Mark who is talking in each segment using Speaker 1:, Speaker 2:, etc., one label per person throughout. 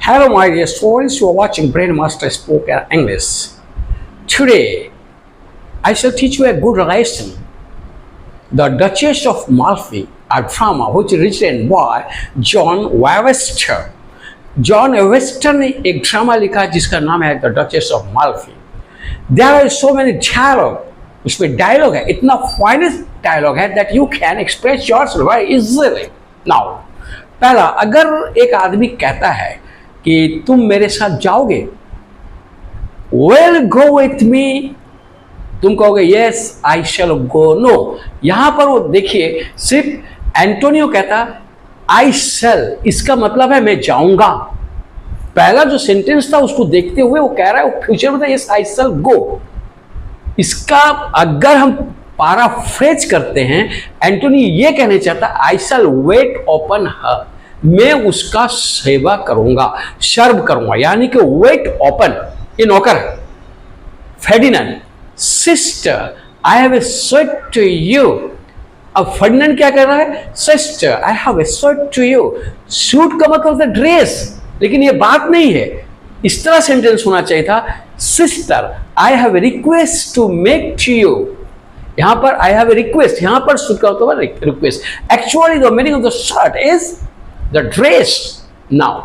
Speaker 1: Hello, my dear students. You are watching Brainmaster Spoken English. Today, I shall teach you a good lesson. The Duchess of Malfi, a drama which is written by John Webster. John Webster ने एक drama लिखा जिसका नाम है the duchess of Malfi. There are so many dialogue, उसमें dialogue है, इतना finest dialogue है that you can express yourself very easily. Now पहला, अगर एक आदमी कहता है कि तुम मेरे साथ जाओगे, वेल गो विथ मी, तुम कहोगे yes I shell go. No, यहां पर वो देखिए सिर्फ एंटोनियो कहता आई सेल, इसका मतलब है मैं जाऊंगा. पहला जो सेंटेंस था उसको देखते हुए वो कह रहा है, वो फ्यूचर में था यस आई सेल गो. इसका अगर हम पैराफ्रेज करते हैं, एंटोनी ये कहने चाहता आई सेल वेट ओपन हर, मैं उसका सेवा करूंगा, सर्व करूंगा, यानी कि वेट ओपन, ये नौकर है. Ferdinand, sister I have a suit to you. अब फर्डिनेंड क्या कर रहा है, sister I have a suit to you. Suit का मतलब होता है ड्रेस, लेकिन ये बात नहीं है. इस तरह सेंटेंस होना चाहिए था, sister I have a request to make to you. यहां पर आई हैव ए रिक्वेस्ट, यहां पर सूट का मतलब request. Actually the meaning of the shirt is the dress. Now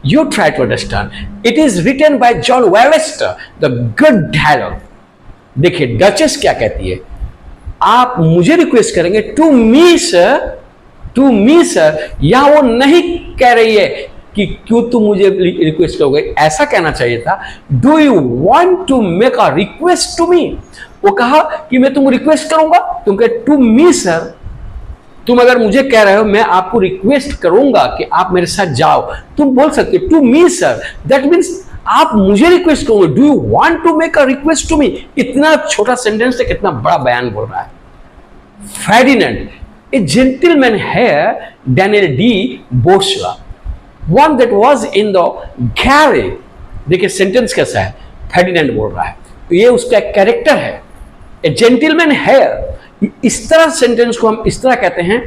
Speaker 1: you try to understand. It is written by John Webster, the good dialogue. देखिए duchess क्या कहती है, आप मुझे रिक्वेस्ट करेंगे to me sir, to me sir. यहां वो नहीं कह रही है कि क्यों तुम मुझे रिक्वेस्ट करोगे, ऐसा कहना चाहिए था do you want to make a request to me. वो कहा कि मैं तुमको रिक्वेस्ट करूंगा, तुम कहे टू मी सर. तुम अगर मुझे कह रहे हो मैं आपको रिक्वेस्ट करूंगा कि आप मेरे साथ जाओ, तुम बोल सकते हो to me sir. That means आप मुझे रिक्वेस्ट करोगे, do you want to make a request to me. इतना छोटा सेंटेंस से कितना बड़ा बयान बोल रहा है. Ferdinand, a gentleman here, Daniel D. Bosla, one that was in the galley. देखिए सेंटेंस कैसा है, फेर्डिनेंड बोल रहा है, तो ये उसका कैरेक्टर है. ए जेंटलमैन हेयर, इस तरह सेंटेंस को हम इस तरह कहते हैं,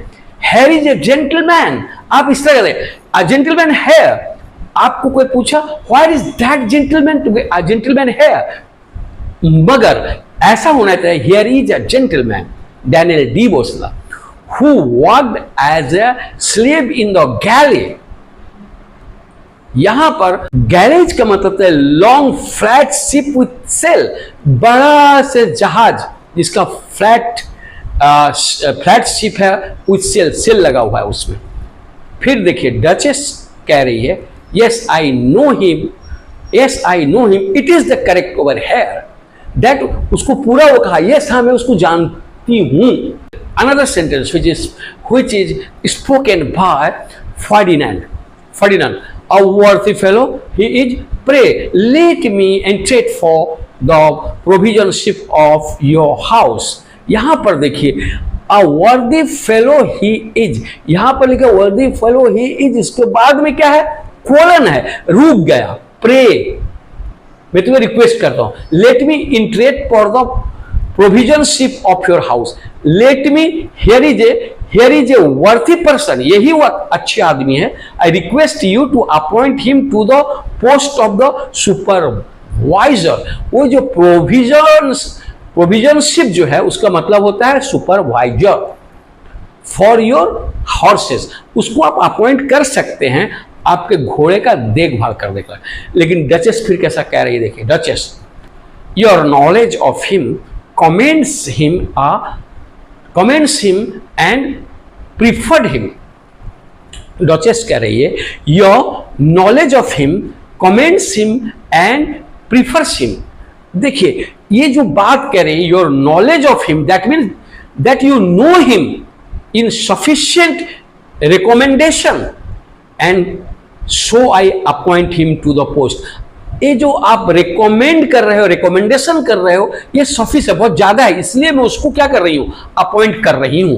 Speaker 1: हेयर इज ए जेंटलमैन. आप इस तरह कहते हैं अ जेंटलमैन हेयर. आपको कोई पूछा what is that gentleman to be a gentleman here, मगर ऐसा होना चाहिए here is a gentleman Daniel D. Bosla, who worked as a slave in the galley. यहां पर गैरेज का मतलब है long flat ship with sail, बड़ा से जहाज जिसका फ्लैट शिप है विथ सेल, सेल लगा हुआ है उसमें. फिर देखिए डचेस कह रही है yes I know him, yes I know him, it is the correct over here. That उसको पूरा वो कहा यस हाँ मैं उसको जानती हूं. Another sentence which is spoken by Ferdinand. Ferdinand, a worthy fellow, he is. Pray, let me entreat for the provisionship of your house. यहां पर देखिए a worthy fellow he is, यहां पर लिखा worthy fellow he is, इसके बाद में क्या है, कोलन है, रुक गया. Pray, मैं तुम्हें रिक्वेस्ट करता हूं, let me entreat for the provisionship of your house. Let me, here is a worthy person, यही वो अच्छे आदमी है. I request you to appoint him to the post of the supervisor. वो जो provisionship जो है उसका मतलब होता है supervisor for your horses. उसको आप अपॉइंट कर सकते हैं आपके घोड़े का देखभाल करने का. लेकिन डचेस फिर कैसा कह रही है, देखिए duchess, your knowledge of him commends him and preferred him. Duchess कह रही है your knowledge of him commends him and prefers him. देखिए ये जो बात कह रही है your knowledge of him, that means that you know him in sufficient recommendation and so I appoint him to the post. ये जो आप रिकमेंड कर रहे हो, रिकमेंडेशन कर रहे हो, ये सफिस है, बहुत ज्यादा है, इसलिए मैं उसको क्या कर रही हूं, अपॉइंट कर रही हूं.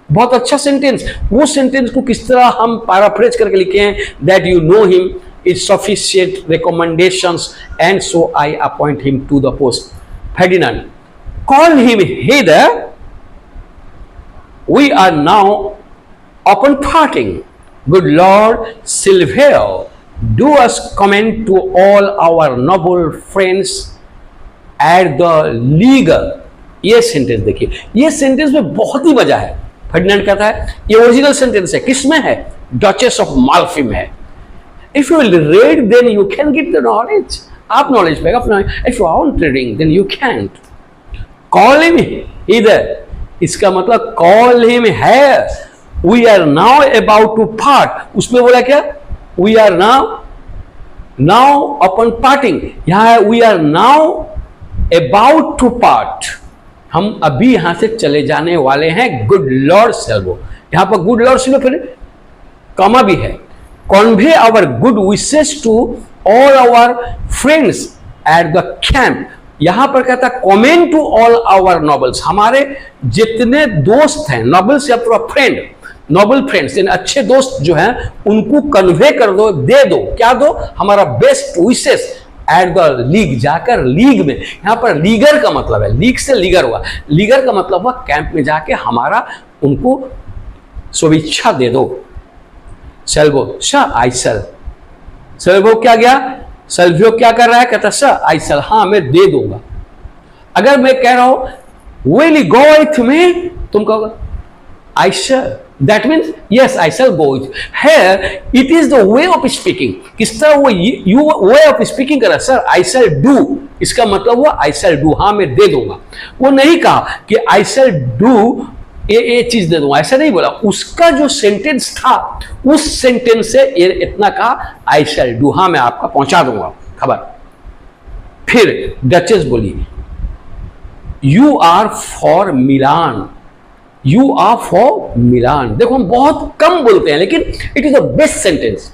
Speaker 1: बहुत अच्छा सेंटेंस. वो सेंटेंस को किस तरह हम पैराफ्रेज करके लिखे हैं, that you know him is sufficient recommendations and so I appoint him to the post. Ferdinand, call him hither, we are now upon parting. Good Lord Silvio, do us comment to all our noble friends at the legal. ये sentence देखिए, ये sentence में बहुत ही मजा है। Ferdinand कहता है, ये ओरिजिनल सेंटेंस है, किसमें है? डचेस ऑफ माल्फी में है। If you will read then you can get the knowledge, आप नॉलेज पाएगा अपना। If you are reading then you can't. Call him इधर, इसका मतलब कॉल हिम है। We are now about to part, उसमें बोला क्या? We are now upon parting. यहां है we are now about to part, हम अभी यहां से चले जाने वाले हैं। गुड लॉर्ड सेल्वो, यहां पर गुड लॉर्ड सेल्वो फिर कॉमा भी है। Convey our good wishes to all our friends at the camp. यहां पर कहता है comment to all our nobles, हमारे जितने दोस्त हैं, नॉबल्स या फ्रेंड, नोबल फ्रेंड्स, इन अच्छे दोस्त जो हैं उनको कन्वे कर दो, दे दो। क्या दो? हमारा best wishes at the league, जाकर लीग में। यहां पर लीगर का मतलब है, लीग से लीगर हुआ, लीगर का मतलब हुआ कैंप में जाके हमारा उनको शुभेच्छा दे दो। सेल्वो सर आई सेल, सेल्वो क्या गया? सेल्वियो क्या कर रहा है? कहता सर आई सेल, हाँ मैं दे दूंगा। अगर मैं कह रहा हूं will you go with me, तुम कहोगे आई cell, that means yes I shall go with you. Here it is the way of speaking, किस तरह वो you way of speaking कर रहा है। सर I shall do, इसका मतलब हुआ I shall do, हाँ मैं दे दूंगा। वो नहीं कहा कि I shall do ये चीज दे दूंगा, ऐसा नहीं बोला। उसका जो सेंटेंस था उस सेंटेंस से इतना कहा I shall do, हाँ मैं आपका पहुंचा दूंगा खबर। फिर डचेस बोली you are for Milan, you are for Milan. देखो हम बहुत कम बोलते हैं लेकिन it is the best sentence.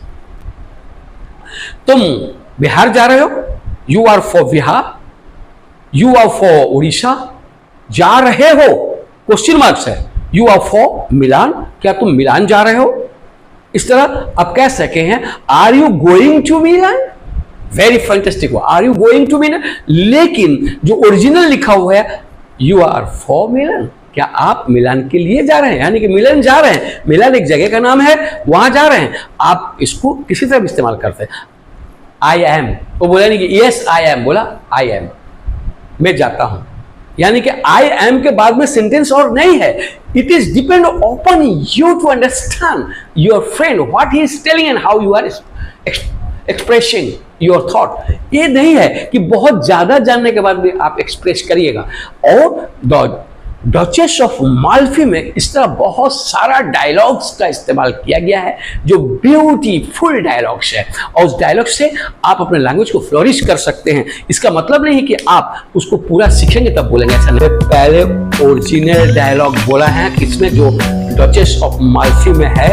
Speaker 1: तुम बिहार जा रहे हो, you are for Bihar, you are for Orissa. जा रहे हो क्वेश्चन मार्क्स है, यू आर फॉर मिलान, क्या तुम मिलान जा रहे हो? इस तरह आप कह सके हैं are you going to Milan, very fantastic हो, are you going to Milan. लेकिन जो ओरिजिनल लिखा हुआ है यू आर फॉर मिलान, क्या आप मिलान के लिए जा रहे हैं? यानी कि मिलान जा रहे हैं, मिलान एक जगह का नाम है, वहां जा रहे हैं। आप इसको किसी तरह इस्तेमाल करते हैं। आई एम, वो बोला नहीं कि यस आई एम, बोला आई एम, मैं जाता हूं। यानी कि आई एम के बाद में सेंटेंस और नहीं है। It is depend upon you to understand your friend what he is telling and how you are expressing your thought. ये नहीं है कि बहुत ज्यादा जानने के बाद भी आप एक्सप्रेस करिएगा। और डचेस ऑफ माल्फी में इस तरह बहुत सारा डायलॉग्स का इस्तेमाल किया गया है जो ब्यूटीफुल डायलॉग्स है, और उस डायलॉग से आप अपने लैंग्वेज को फ्लोरिश कर सकते हैं। इसका मतलब नहीं है कि आप उसको पूरा सीखेंगे तब बोलेंगे, ऐसा नहीं। पहले ओरिजिनल डायलॉग बोला है किसमें, जो डचेस ऑफ माल्फी में है,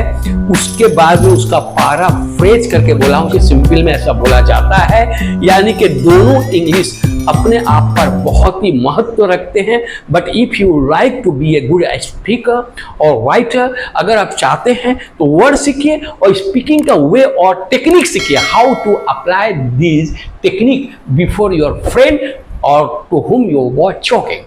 Speaker 1: उसके बाद में उसका पारा फ्रेज करके बोला हूं कि सिंपल में ऐसा बोला जाता है। यानी कि दोनों इंग्लिश अपने आप पर बहुत ही महत्व रखते हैं। But if you like to be a good speaker और राइटर, अगर आप चाहते हैं तो वर्ड सीखिए और स्पीकिंग का वे और टेक्निक सीखिए, how to apply this technique before your friend or to whom you were talking.